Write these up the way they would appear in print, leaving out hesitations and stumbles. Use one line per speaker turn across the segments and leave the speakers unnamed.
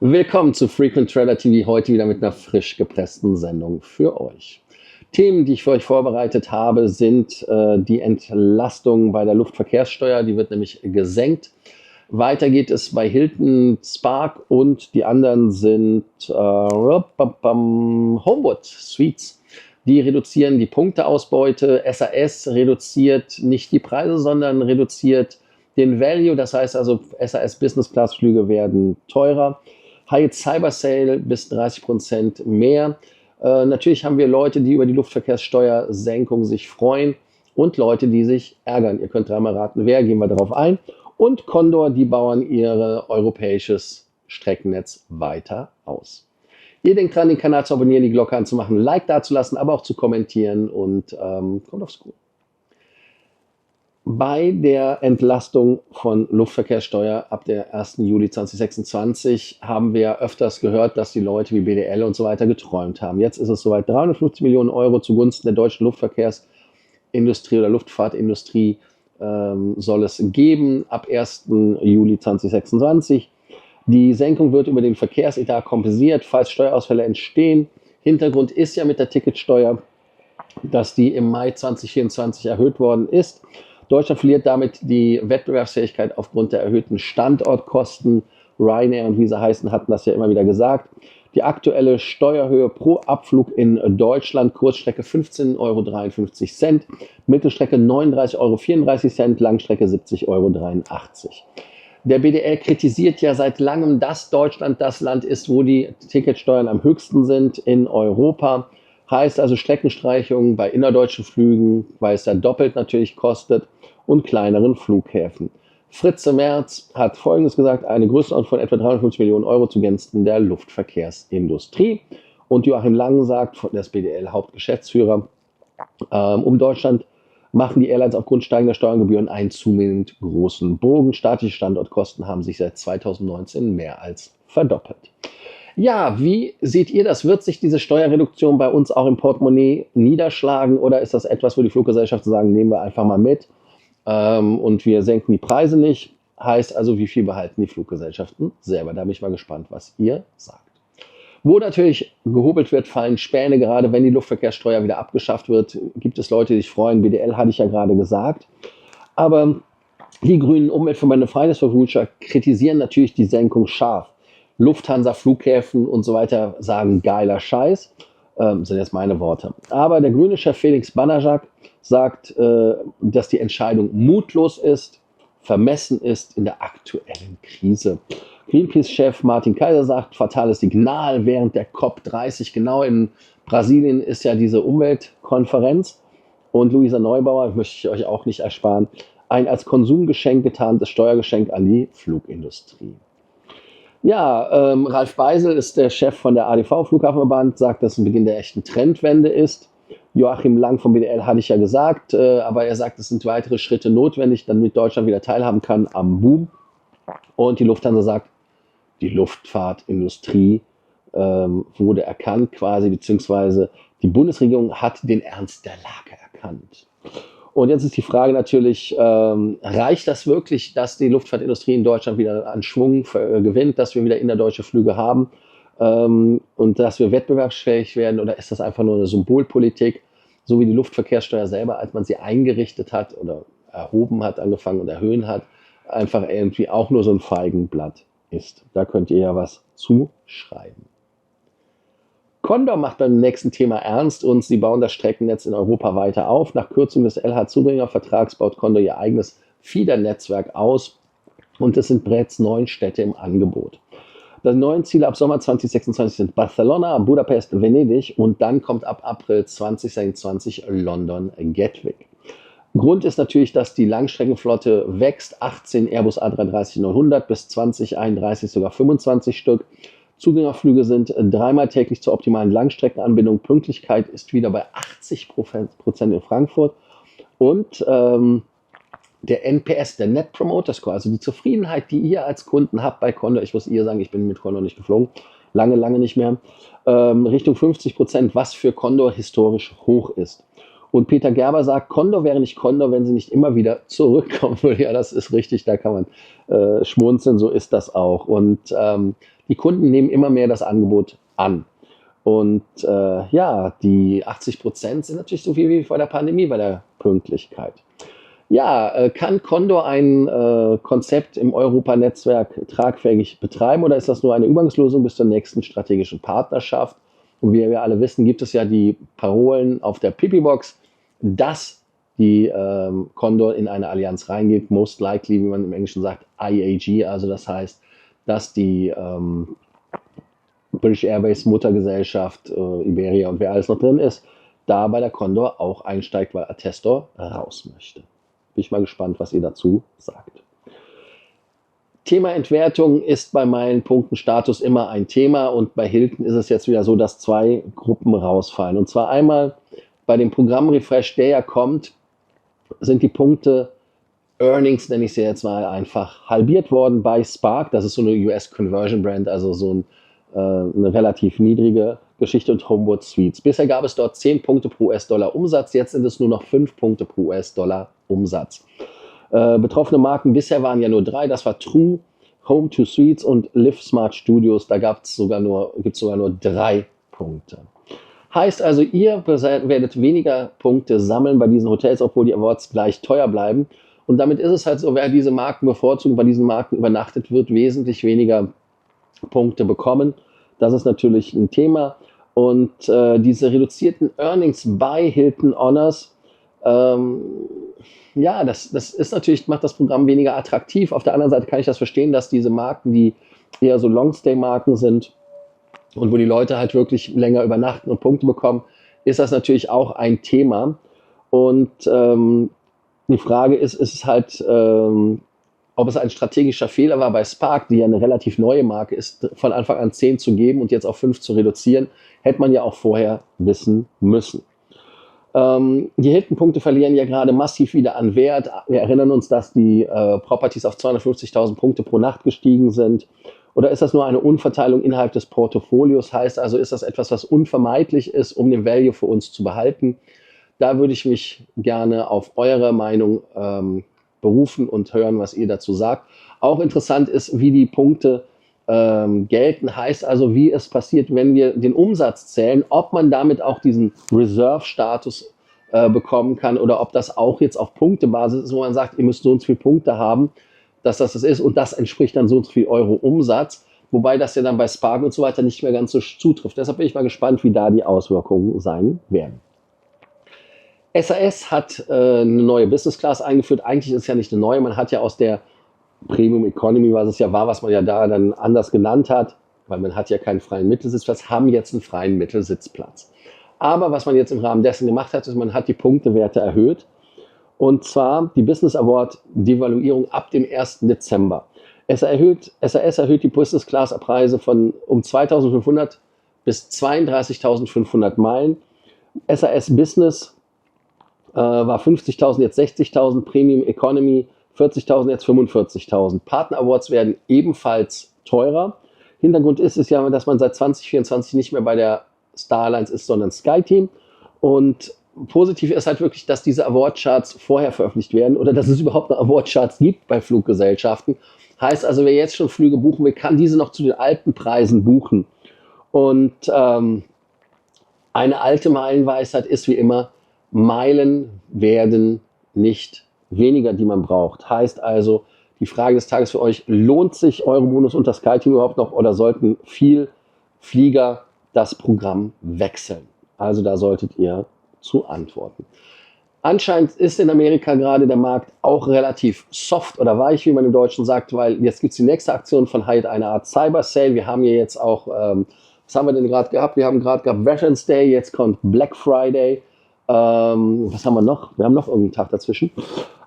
Willkommen zu Frequent Trader TV, heute wieder mit einer frisch gepressten Sendung für euch. Themen, die ich für euch vorbereitet habe, sind die Entlastung bei der Luftverkehrssteuer, die wird nämlich gesenkt. Weiter geht es bei Hilton, Spark und die anderen sind Homewood Suites. Die reduzieren die Punkteausbeute. SAS reduziert nicht die Preise, sondern reduziert den Value. Das heißt also, SAS Business Class Flüge werden teurer. Hyatt Cyber Sale bis 30% mehr. Natürlich haben wir Leute, die über die Luftverkehrssteuersenkung sich freuen und Leute, die sich ärgern. Ihr könnt dreimal raten, wer, gehen wir darauf ein. Und Condor, die bauen ihr europäisches Streckennetz weiter aus. Ihr denkt dran, den Kanal zu abonnieren, die Glocke anzumachen, ein Like dazulassen, aber auch zu kommentieren und kommt aufs Gut. Bei der Entlastung von Luftverkehrssteuer ab der 1. Juli 2026 haben wir öfters gehört, dass die Leute wie BDL und so weiter geträumt haben. Jetzt ist es soweit, 350 Millionen Euro zugunsten der deutschen Luftverkehrsindustrie oder Luftfahrtindustrie soll es geben ab 1. Juli 2026. Die Senkung wird über den Verkehrsetat kompensiert, falls Steuerausfälle entstehen. Hintergrund ist ja mit der Ticketsteuer, dass die im Mai 2024 erhöht worden ist. Deutschland verliert damit die Wettbewerbsfähigkeit aufgrund der erhöhten Standortkosten. Ryanair und wie sie heißen, hatten das ja immer wieder gesagt. Die aktuelle Steuerhöhe pro Abflug in Deutschland, Kurzstrecke 15,53 Euro, Mittelstrecke 39,34 Euro, Langstrecke 70,83 Euro. Der BDL kritisiert ja seit langem, dass Deutschland das Land ist, wo die Ticketsteuern am höchsten sind in Europa. Heißt also Streckenstreichungen bei innerdeutschen Flügen, weil es ja doppelt natürlich kostet, und kleineren Flughäfen. Fritze Merz hat Folgendes gesagt: eine Größenordnung von etwa 350 Millionen Euro zugunsten der Luftverkehrsindustrie. Und Joachim Lang sagt, der BDL-Hauptgeschäftsführer, um Deutschland machen die Airlines aufgrund steigender Steuergebühren einen zunehmend großen Bogen. Staatliche Standortkosten haben sich seit 2019 mehr als verdoppelt. Ja, wie seht ihr das? Wird sich diese Steuerreduktion bei uns auch im Portemonnaie niederschlagen oder ist das etwas, wo die Fluggesellschaften sagen, nehmen wir einfach mal mit und wir senken die Preise nicht? Heißt also, wie viel behalten die Fluggesellschaften selber? Da bin ich mal gespannt, was ihr sagt. Wo natürlich gehobelt wird, fallen Späne. Gerade wenn die Luftverkehrssteuer wieder abgeschafft wird, gibt es Leute, die sich freuen. BDL hatte ich ja gerade gesagt. Aber die grünen Umweltverbände Fridays for Future kritisieren natürlich die Senkung scharf. Lufthansa, Flughäfen und so weiter sagen, geiler Scheiß, sind jetzt meine Worte. Aber der grüne Chef Felix Banajak sagt, dass die Entscheidung mutlos ist, vermessen ist in der aktuellen Krise. Greenpeace-Chef Martin Kaiser sagt, fatales Signal während der COP30. Genau in Brasilien ist ja diese Umweltkonferenz. Und Luisa Neubauer, möchte ich euch auch nicht ersparen, ein als Konsumgeschenk getarntes Steuergeschenk an die Flugindustrie. Ja, Ralf Beisel ist der Chef von der ADV Flughafenverband, sagt, dass es ein Beginn der echten Trendwende ist. Joachim Lang vom BDL hatte ich ja gesagt, aber er sagt, es sind weitere Schritte notwendig, damit Deutschland wieder teilhaben kann am Boom. Und die Lufthansa sagt, die Luftfahrtindustrie wurde erkannt quasi, beziehungsweise die Bundesregierung hat den Ernst der Lage erkannt. Und jetzt ist die Frage natürlich, reicht das wirklich, dass die Luftfahrtindustrie in Deutschland wieder an Schwung gewinnt, dass wir wieder innerdeutsche Flüge haben und dass wir wettbewerbsfähig werden, oder ist das einfach nur eine Symbolpolitik, so wie die Luftverkehrssteuer selber, als man sie eingerichtet hat oder erhoben hat, angefangen und erhöhen hat, einfach irgendwie auch nur so ein Feigenblatt ist. Da könnt ihr ja was zuschreiben. Condor macht beim nächsten Thema ernst und sie bauen das Streckennetz in Europa weiter auf. Nach Kürzung des LH-Zubringer-Vertrags baut Condor ihr eigenes Feeder-Netzwerk aus und es sind bereits 9 Städte im Angebot. Die neuen Ziele ab Sommer 2026 sind Barcelona, Budapest, Venedig und dann kommt ab April 2026 London Gatwick. Grund ist natürlich, dass die Langstreckenflotte wächst, 18 Airbus A330-900 bis 2031 sogar 25 Stück. Zugängerflüge sind 3-mal täglich zur optimalen Langstreckenanbindung. Pünktlichkeit ist wieder bei 80% in Frankfurt. Und der NPS, der Net Promoter Score, also die Zufriedenheit, die ihr als Kunden habt bei Condor, ich muss ihr sagen, ich bin mit Condor nicht geflogen, lange nicht mehr, Richtung 50%, was für Condor historisch hoch ist. Und Peter Gerber sagt, Condor wäre nicht Condor, wenn sie nicht immer wieder zurückkommen würde. Ja, das ist richtig, da kann man schmunzeln, so ist das auch. Und die die Kunden nehmen immer mehr das Angebot an. Und ja, die 80% sind natürlich so viel wie vor der Pandemie bei der Pünktlichkeit. Ja, kann Condor ein Konzept im Europa-Netzwerk tragfähig betreiben oder ist das nur eine Übergangslösung bis zur nächsten strategischen Partnerschaft? Und wie wir alle wissen, gibt es ja die Parolen auf der Pipi-Box, dass die Condor in eine Allianz reingeht, most likely, wie man im Englischen sagt, IAG, also das heißt, dass die British Airways Muttergesellschaft, Iberia und wer alles noch drin ist, da bei der Condor auch einsteigt, weil Attestor raus möchte. Bin ich mal gespannt, was ihr dazu sagt. Thema Entwertung ist bei meinen Punkten Status immer ein Thema und bei Hilton ist es jetzt wieder so, dass 2 Gruppen rausfallen. Und zwar einmal bei dem Programmrefresh, der ja kommt, sind die Punkte Earnings, nenne ich sie jetzt mal einfach, halbiert worden bei Spark. Das ist so eine US Conversion Brand, also so eine relativ niedrige Geschichte, und Homewood Suites. Bisher gab es dort 10 Punkte pro US-Dollar Umsatz, jetzt sind es nur noch 5 Punkte pro US-Dollar Umsatz. Betroffene Marken bisher waren ja nur 3, das war True, Home2 Suites und Live Smart Studios, da gibt es sogar nur 3 Punkte. Heißt also, ihr werdet weniger Punkte sammeln bei diesen Hotels, obwohl die Awards gleich teuer bleiben. Und damit ist es halt so, wer diese Marken bevorzugt, bei diesen Marken übernachtet, wird wesentlich weniger Punkte bekommen. Das ist natürlich ein Thema. Und diese reduzierten Earnings bei Hilton Honors, ja, das ist natürlich, macht das Programm weniger attraktiv. Auf der anderen Seite kann ich das verstehen, dass diese Marken, die eher so Longstay-Marken sind und wo die Leute halt wirklich länger übernachten und Punkte bekommen, ist das natürlich auch ein Thema. Und die Frage ist es halt, ob es ein strategischer Fehler war bei Spark, die ja eine relativ neue Marke ist, von Anfang an 10 zu geben und jetzt auf 5 zu reduzieren, hätte man ja auch vorher wissen müssen. Die Hilton-Punkte verlieren ja gerade massiv wieder an Wert. Wir erinnern uns, dass die Properties auf 250.000 Punkte pro Nacht gestiegen sind. Oder ist das nur eine Umverteilung innerhalb des Portfolios? Heißt also, ist das etwas, was unvermeidlich ist, um den Value für uns zu behalten? Da würde ich mich gerne auf eure Meinung berufen und hören, was ihr dazu sagt. Auch interessant ist, wie die Punkte gelten, heißt also, wie es passiert, wenn wir den Umsatz zählen, ob man damit auch diesen Reserve-Status bekommen kann oder ob das auch jetzt auf Punktebasis ist, wo man sagt, ihr müsst so und so viele Punkte haben, dass das ist und das entspricht dann so und so viel Euro Umsatz, wobei das ja dann bei Spark und so weiter nicht mehr ganz so zutrifft. Deshalb bin ich mal gespannt, wie da die Auswirkungen sein werden. SAS hat eine neue Business Class eingeführt. Eigentlich ist es ja nicht eine neue, man hat ja aus der Premium Economy, was es ja war, was man ja da dann anders genannt hat, weil man hat ja keinen freien Mittelsitzplatz, haben jetzt einen freien Mittelsitzplatz. Aber was man jetzt im Rahmen dessen gemacht hat, ist, man hat die Punktewerte erhöht. Und zwar die Business Award Devaluierung ab dem 1. Dezember. SAS erhöht die Business Class Preise um 2.500 bis 32.500 Meilen. SAS Business war 50.000, jetzt 60.000, Premium Economy 40.000, jetzt 45.000. Partner Awards werden ebenfalls teurer. Hintergrund ist es ja, dass man seit 2024 nicht mehr bei der Star Alliance ist, sondern SkyTeam. Und positiv ist halt wirklich, dass diese Award-Charts vorher veröffentlicht werden oder dass es überhaupt noch Award-Charts gibt bei Fluggesellschaften. Heißt also, wer jetzt schon Flüge buchen will, kann diese noch zu den alten Preisen buchen. Und eine alte Meilenweisheit ist wie immer, Meilen werden nicht weniger, die man braucht. Heißt also, die Frage des Tages für euch, lohnt sich Eurobonus und das SkyTeam überhaupt noch oder sollten viel Flieger das Programm wechseln? Also da solltet ihr zu antworten. Anscheinend ist in Amerika gerade der Markt auch relativ soft oder weich, wie man im Deutschen sagt, weil jetzt gibt es die nächste Aktion von Hyatt, eine Art Cyber Sale. Wir haben hier jetzt auch, was haben wir denn gerade gehabt? Wir haben gerade gehabt Veterans Day, jetzt kommt Black Friday. Was haben wir noch? Wir haben noch irgendeinen Tag dazwischen.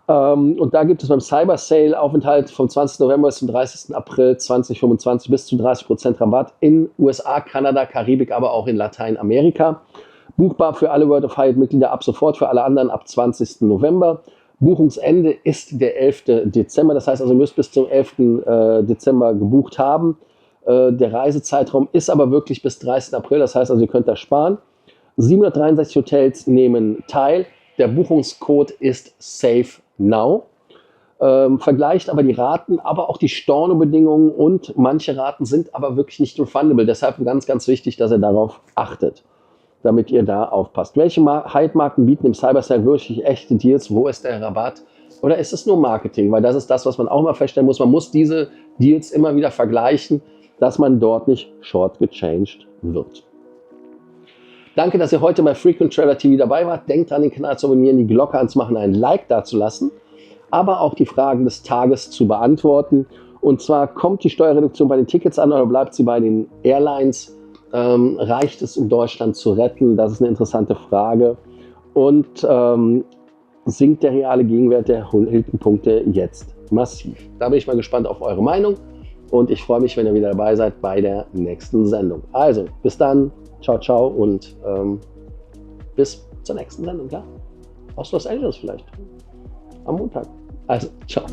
Und da gibt es beim Cyber Sale Aufenthalt vom 20. November bis zum 30. April 2025 bis zu 30% Rabatt in USA, Kanada, Karibik, aber auch in Lateinamerika. Buchbar für alle World of Hyatt Mitglieder ab sofort, für alle anderen ab 20. November. Buchungsende ist der 11. Dezember, das heißt also, ihr müsst bis zum 11. Dezember gebucht haben. Der Reisezeitraum ist aber wirklich bis 30. April, das heißt also, ihr könnt da sparen. 763 Hotels nehmen teil. Der Buchungscode ist Save Now. vergleicht aber die Raten, aber auch die Stornobedingungen und manche Raten sind aber wirklich nicht refundable. Deshalb ganz, ganz wichtig, dass ihr darauf achtet, damit ihr da aufpasst. Welche Hide-Marken bieten im Cybersale wirklich echte Deals? Wo ist der Rabatt? Oder ist es nur Marketing? Weil das ist das, was man auch immer feststellen muss. Man muss diese Deals immer wieder vergleichen, dass man dort nicht short gechanged wird. Danke, dass ihr heute bei Frequent Trader TV dabei wart. Denkt dran, den Kanal zu abonnieren, die Glocke anzumachen, ein Like dazulassen, aber auch die Fragen des Tages zu beantworten. Und zwar, kommt die Steuerreduktion bei den Tickets an oder bleibt sie bei den Airlines? Reicht es, um Deutschland zu retten? Das ist eine interessante Frage. Und sinkt der reale Gegenwert der Hilton-Punkte jetzt massiv? Da bin ich mal gespannt auf eure Meinung und ich freue mich, wenn ihr wieder dabei seid bei der nächsten Sendung. Also, bis dann. Ciao, ciao und bis zur nächsten Sendung, ja? Aus Los Angeles vielleicht. Am Montag. Also, ciao.